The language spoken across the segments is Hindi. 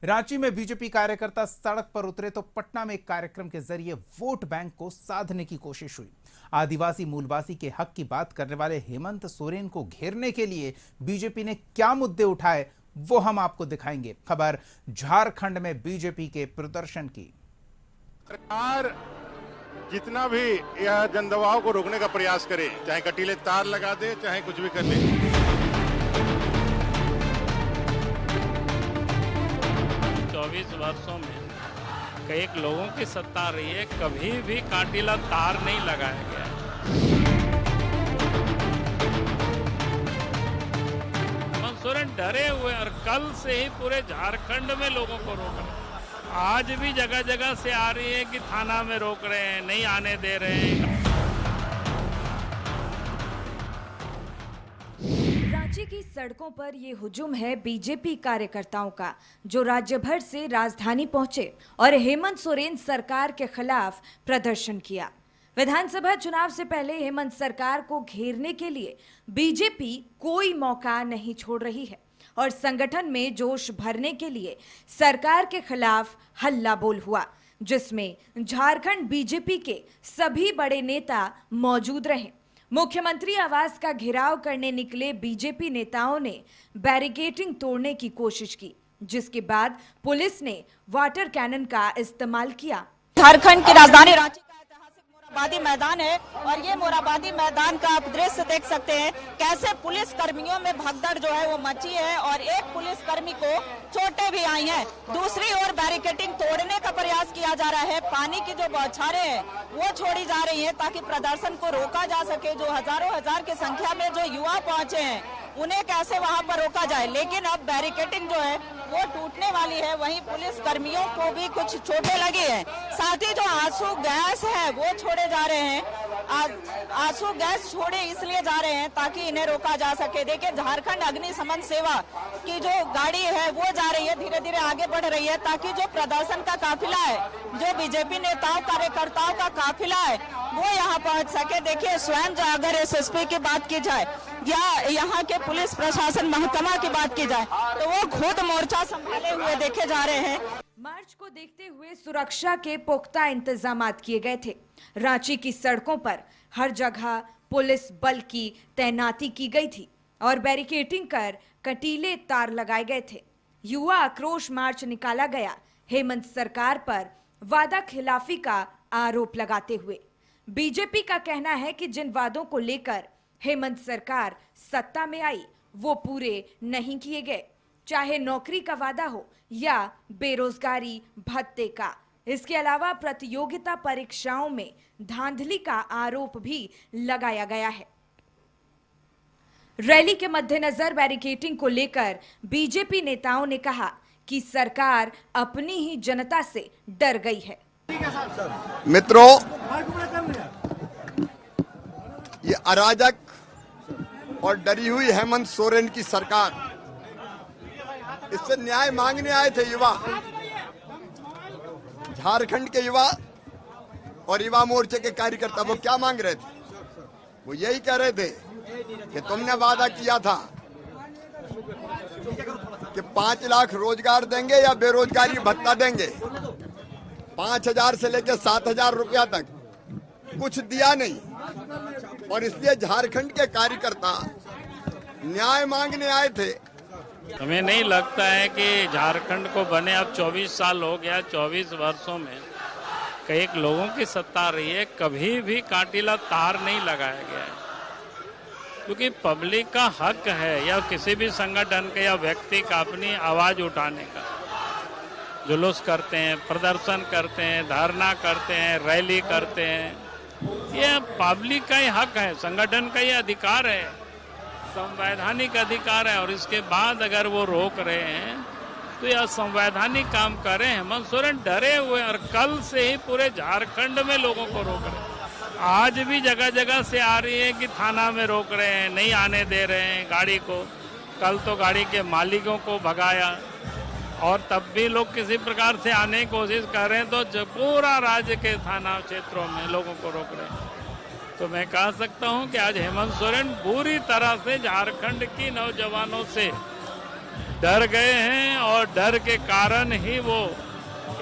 रांची में बीजेपी कार्यकर्ता सड़क पर उतरे तो पटना में एक कार्यक्रम के जरिए वोट बैंक को साधने की कोशिश हुई। आदिवासी मूलवासी के हक की बात करने वाले हेमंत सोरेन को घेरने के लिए बीजेपी ने क्या मुद्दे उठाए वो हम आपको दिखाएंगे। खबर झारखंड में बीजेपी के प्रदर्शन की। सरकार जितना भी यह जनदबाव को रोकने का प्रयास करे, चाहे कटीले तार लगा दे, चाहे कुछ भी कर ले। 24 वर्षों में कई लोगों की सत्ता रही है, कभी भी कांटीला तार नहीं लगाया गया। हेमंत सोरेन डरे हुए और कल से ही पूरे झारखंड में लोगों को रोक रहे हैं। आज भी जगह जगह से आ रही है कि थाना में रोक रहे हैं, नहीं आने दे रहे हैं। रांची की सड़कों पर ये हुजूम है बीजेपी कार्यकर्ताओं का, जो राज्य भर से राजधानी पहुंचे और हेमंत सोरेन सरकार के खिलाफ प्रदर्शन किया। विधानसभा चुनाव से पहले हेमंत सरकार को घेरने के लिए बीजेपी कोई मौका नहीं छोड़ रही है और संगठन में जोश भरने के लिए सरकार के खिलाफ हल्ला बोल हुआ, जिसमें झारखंड बीजेपी के सभी बड़े नेता मौजूद रहे। मुख्यमंत्री आवास का घेराव करने निकले बीजेपी नेताओं ने बैरिकेडिंग तोड़ने की कोशिश की, जिसके बाद पुलिस ने वाटर कैनन का इस्तेमाल किया। झारखंड की राजधानी रांची का ऐतिहासिक मोरहाबादी मैदान है और ये मोरहाबादी मैदान का आप दृश्य देख सकते हैं, कैसे पुलिस कर्मियों में भगदड़ जो है वो मची है और एक पुलिस कर्मी को चोटें भी आई हैं। दूसरी ओर बैरिकेडिंग तोड़ने का प्रयास किया जा रहा है। पानी की जो बौछारें हैं वो छोड़ी जा रही है ताकि प्रदर्शन को रोका जा सके। जो हजारों हजार की संख्या में जो युवा पहुंचे हैं उन्हें कैसे वहां पर रोका जाए, लेकिन अब बैरिकेडिंग जो है वो टूटने वाली है। वहीं पुलिस कर्मियों को भी कुछ चोटें लगी है। साथ ही जो आंसू गैस है वो छोड़े जा रहे हैं। आंसू गैस छोड़े इसलिए जा रहे हैं ताकि इन्हें रोका जा सके। देखिए, झारखंड अग्निशमन सेवा की जो गाड़ी है वो जा रही है, धीरे धीरे आगे बढ़ रही है ताकि जो प्रदर्शन का काफिला है, जो बीजेपी नेताओं कार्यकर्ताओं का काफिला है वो यहाँ पहुंच सके। देखिए, स्वयं जो अगर एसएसपी की बात की जाए या यहाँ के पुलिस प्रशासन महकमा की बात की जाए तो वो खुद मोर्चा संभाले हुए देखे जा रहे हैं। मार्च को देखते हुए सुरक्षा के पुख्ता इंतजामात किए गए थे। रांची की सड़कों पर हर जगह पुलिस बल की तैनाती की गई थी और बैरिकेडिंग कर कटीले तार लगाए गए थे। युवा आक्रोश मार्च निकाला गया, हेमंत सरकार पर वादा खिलाफी का आरोप लगाते हुए। बीजेपी का कहना है कि जिन वादों को लेकर हेमंत सरकार सत्ता में आई वो पूरे नहीं किए गए, चाहे नौकरी का वादा हो या बेरोजगारी भत्ते का। इसके अलावा प्रतियोगिता परीक्षाओं में धांधली का आरोप भी लगाया गया है। रैली के मद्देनजर बैरिकेडिंग को लेकर बीजेपी नेताओं ने कहा कि सरकार अपनी ही जनता से डर गई है। मित्रों, ये अराजक और डरी हुई हेमंत सोरेन की सरकार, इससे न्याय मांगने आए थे युवा, झारखंड के युवा और युवा मोर्चे के कार्यकर्ता। वो क्या मांग रहे थे? वो यही कह रहे थे कि तुमने वादा किया था कि 5 लाख रोजगार देंगे या बेरोजगारी भत्ता देंगे। 5,000 से लेकर 7,000 रुपया तक कुछ दिया नहीं और इसलिए झारखंड के कार्यकर्ता न्याय मांगने आए थे। हमें नहीं लगता है कि झारखंड को बने अब 24 साल हो गया। 24 वर्षों में कई लोगों की सत्ता रही है, कभी भी कांटीला तार नहीं लगाया गया है, क्योंकि पब्लिक का हक है या किसी भी संगठन का या व्यक्ति का अपनी आवाज उठाने का। जुलूस करते हैं, प्रदर्शन करते हैं, धरना करते हैं, रैली करते हैं, ये पब्लिक का ही हक है, संगठन का ही अधिकार है, संवैधानिक अधिकार है। और इसके बाद अगर वो रोक रहे हैं तो यह संवैधानिक काम करें। हेमंत सोरेन डरे हुए और कल से ही पूरे झारखंड में लोगों को रोक रहे हैं। आज भी जगह जगह से आ रही है कि थाना में रोक रहे हैं, नहीं आने दे रहे हैं गाड़ी को। कल तो गाड़ी के मालिकों को भगाया और तब भी लोग किसी प्रकार से आने की कोशिश कर रहे हैं तो पूरा राज्य के थाना क्षेत्रों में लोगों को रोक रहे हैं। तो मैं कह सकता हूं कि आज हेमंत सोरेन पूरी तरह से झारखंड की नौजवानों से डर गए हैं और डर के कारण ही वो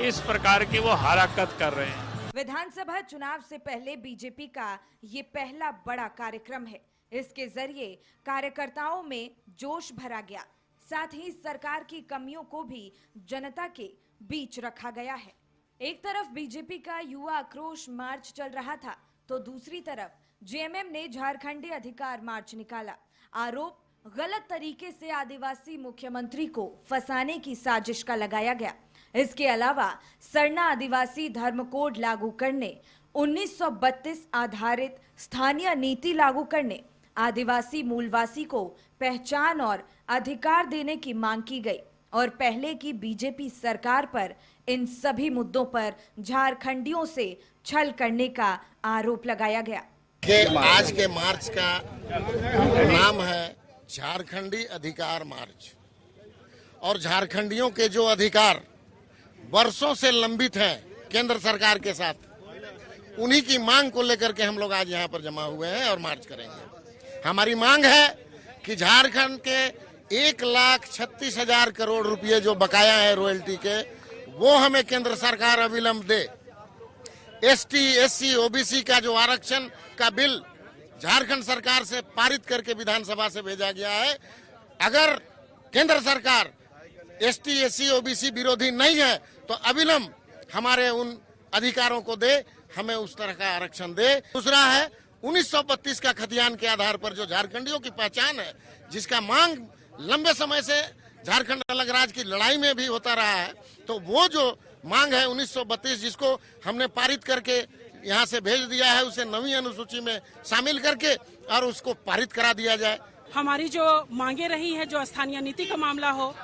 इस प्रकार की वो हरकत कर रहे हैं। विधानसभा चुनाव से पहले बीजेपी का ये पहला बड़ा कार्यक्रम है। इसके जरिए कार्यकर्ताओं में जोश भरा गया, साथ ही सरकार की कमियों को भी जनता के बीच रखा गया है। एक तरफ बीजेपी का युवा आक्रोश मार्च चल रहा था, तो दूसरी तरफ जेएमएम ने झारखंडी अधिकार मार्च निकाला। आरोप गलत तरीके से आदिवासी मुख्यमंत्री को फंसाने की साजिश का लगाया गया। इसके अलावा सरना आदिवासी धर्म कोड लागू करने, 1932 आधारित स्थानीय नीति लागू करने, आदिवासी मूलवासी को पहचान और अधिकार देने की मांग की गई और पहले की बीजेपी सरकार पर इन सभी मुद्दों पर झारखंडियों से छल करने का आरोप लगाया गया। कि आज के मार्च का नाम है झारखंडी अधिकार मार्च और झारखंडियों के जो अधिकार वर्षों से लंबित हैं केंद्र सरकार के साथ, उन्हीं की मांग को लेकर के हम लोग आज यहाँ पर जमा हुए हैं और मार्च करेंगे। हमारी मांग है कि झारखंड के 1,36,000 करोड़ रुपए जो बकाया है रॉयल्टी के, वो हमें केंद्र सरकार अविलंब दे। एसटी, एससी, ओबीसी का जो आरक्षण का बिल झारखंड सरकार से पारित करके विधानसभा से भेजा गया है, अगर केंद्र सरकार एसटी, एससी, ओबीसी विरोधी नहीं है तो अविलंब हमारे उन अधिकारों को दे, हमें उस तरह का आरक्षण दे। दूसरा है 1932 का खतियान के आधार पर जो झारखंडियों की पहचान है, जिसका मांग लंबे समय से झारखंड अलग राज्य की लड़ाई में भी होता रहा है, तो वो जो मांग है 1932 जिसको हमने पारित करके यहाँ से भेज दिया है, उसे नवीं अनुसूची में शामिल करके और उसको पारित करा दिया जाए। हमारी जो मांगे रही है, जो स्थानीय नीति का मामला हो,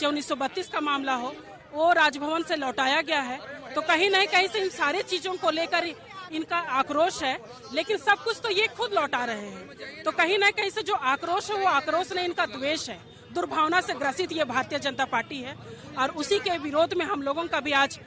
जो 1932 का मामला हो, वो राजभवन से लौटाया गया है। तो कहीं न कहीं से इन सारे चीजों को लेकर इनका आक्रोश है, लेकिन सब कुछ तो ये खुद लौटा रहे हैं। तो कहीं न कहीं से जो आक्रोश है वो आक्रोश नहीं, इनका द्वेष है। दुर्भावना से ग्रसित ये भारतीय जनता पार्टी है और उसी के विरोध में हम लोगों का भी आज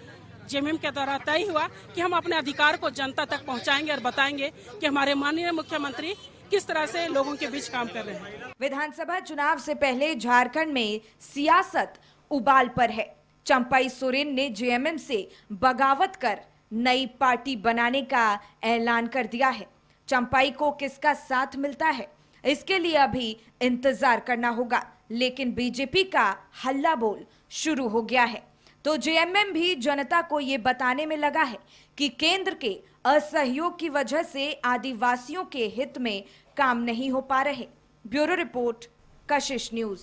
जेएमएम के द्वारा तय हुआ कि हम अपने अधिकार को जनता तक पहुंचाएंगे और बताएंगे कि हमारे माननीय मुख्यमंत्री किस तरह से लोगों के बीच काम कर रहे हैं। विधानसभा चुनाव से पहले झारखंड में सियासत उबाल पर है। चंपाई सोरेन ने जेएमएम से बगावत कर नई पार्टी बनाने का ऐलान कर दिया है। चंपाई को किसका साथ मिलता है, इसके लिए अभी इंतजार करना होगा, लेकिन बीजेपी का हल्ला बोल शुरू हो गया है। तो जेएमएम भी जनता को ये बताने में लगा है कि केंद्र के असहयोग की वजह से आदिवासियों के हित में काम नहीं हो पा रहे। ब्यूरो रिपोर्ट, कशिश न्यूज।